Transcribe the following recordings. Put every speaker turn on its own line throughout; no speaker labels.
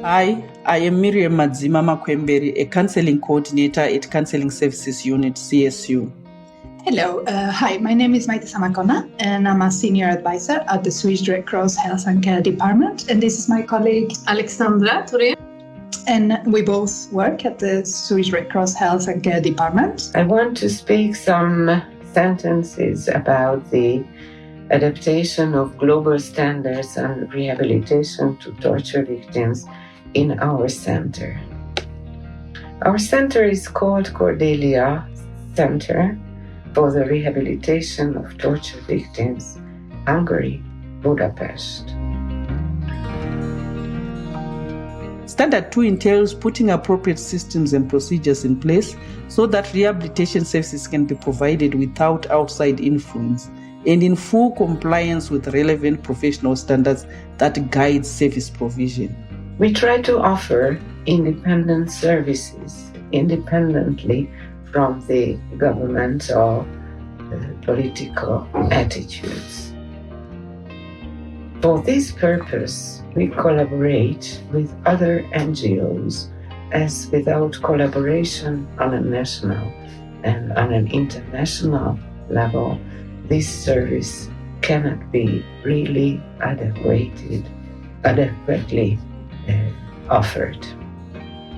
Hi, I am Miriam Madzima Makwemberi, a counseling coordinator at Counseling Services Unit, CSU.
Hello, hi, my name is Maite Samakona, and I'm a senior advisor at the Swedish Red Cross Health and Care Department. And this is my colleague,
Alexandra Thorén.
And we both work at the Swedish Red Cross Health and Care Department.
I want to speak some sentences about the adaptation of global standards and rehabilitation to torture victims in our center. Our center is called Cordelia Center for the Rehabilitation of Torture Victims, Hungary, Budapest.
Standard 2 entails putting appropriate systems and procedures in place so that rehabilitation services can be provided without outside influence and in full compliance with relevant professional standards that guide service provision.
We try to offer independent services independently from the government or political attitudes. For this purpose, we collaborate with other NGOs, as without collaboration on a national and on an international level, this service cannot be really adequately offered.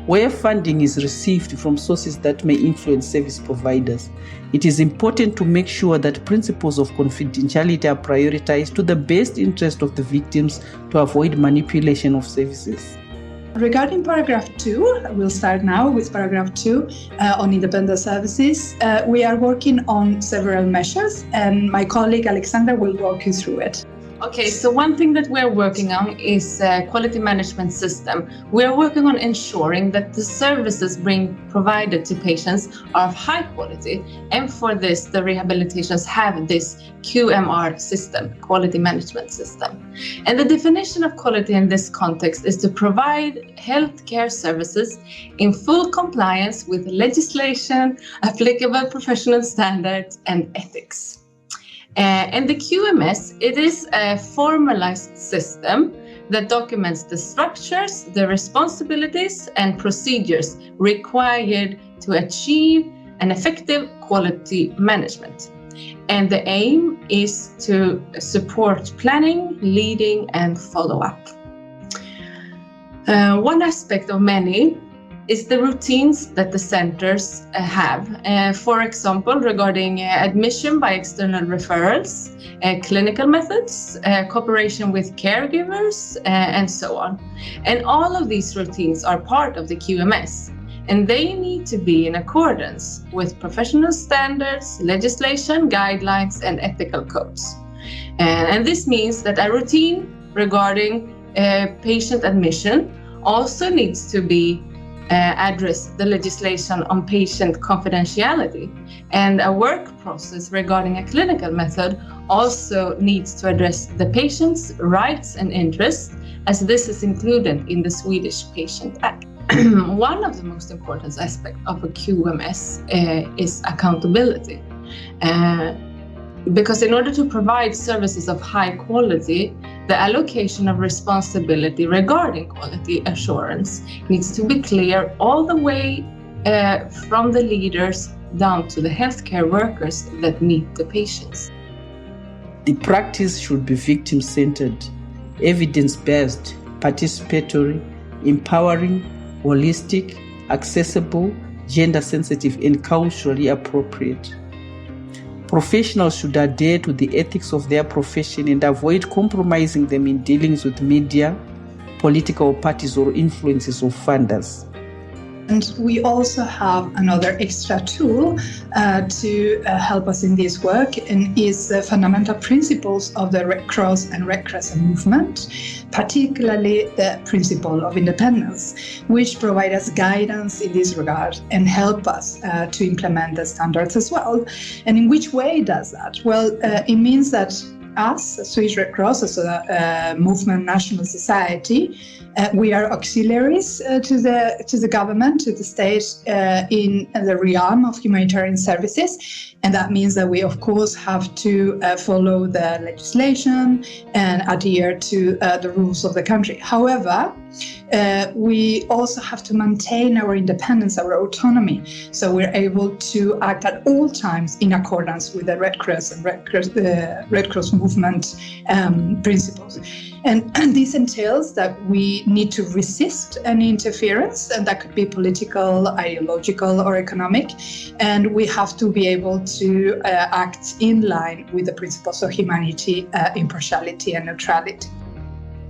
Where funding is received from sources that may influence service providers, it is important to make sure that principles of confidentiality are prioritized to the best interest of the victims to avoid manipulation of services.
Regarding paragraph 2, we'll start now with paragraph 2 on independent services. We are working on several measures, and my colleague Alexandra will walk you through it.
Okay, so one thing that we're working on is a quality management system. We're working on ensuring that the services being provided to patients are of high quality, and for this, the rehabilitations have this QMR system, quality management system. And the definition of quality in this context is to provide healthcare services in full compliance with legislation, applicable professional standards, and ethics. And the QMS, it is a formalized system that documents the structures, the responsibilities, and procedures required to achieve an effective quality management. And the aim is to support planning, leading, and follow-up. One aspect of many is the routines that the centers have. For example, regarding admission by external referrals, clinical methods, cooperation with caregivers, and so on. And all of these routines are part of the QMS, and they need to be in accordance with professional standards, legislation, guidelines, and ethical codes. And this means that a routine regarding patient admission also needs to be address the legislation on patient confidentiality, and a work process regarding a clinical method also needs to address the patient's rights and interests, as this is included in the Swedish Patient Act. One of the most important aspects of a QMS is accountability. Because in order to provide services of high quality, the allocation of responsibility regarding quality assurance needs to be clear all the way from the leaders down to the healthcare workers that meet the patients.
The practice should be victim-centered, evidence-based, participatory, empowering, holistic, accessible, gender-sensitive, and culturally appropriate. Professionals should adhere to the ethics of their profession and avoid compromising them in dealings with media, political parties, or influences of funders.
And we also have another extra tool to help us in this work, and is the fundamental principles of the Red Cross and Red Crescent movement, particularly the principle of independence, which provide us guidance in this regard and help us to implement the standards as well. And in which way does that? Well, it means that us, Swedish Red Cross, as a movement national society, we are auxiliaries to the government, to the state in the realm of humanitarian services. And that means that we, of course, have to follow the legislation and adhere to the rules of the country. However, We also have to maintain our independence, our autonomy, so we're able to act at all times in accordance with the Red Cross and Red Cross movement principles. And this entails that we need to resist any interference, and that could be political, ideological, or economic. And we have to be able to act in line with the principles of humanity, impartiality, and neutrality.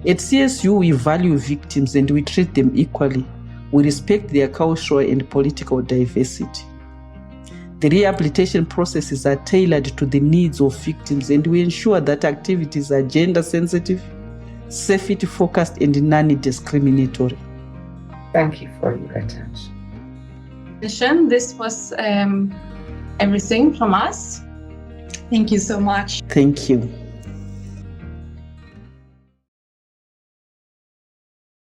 At CSU, we value victims and we treat them equally. We respect their cultural and political diversity. The rehabilitation processes are tailored to the needs of victims, and we ensure that activities are gender sensitive, safety focused, and non-discriminatory.
Thank you for your attention.
This was everything from us.
Thank you so much.
Thank you.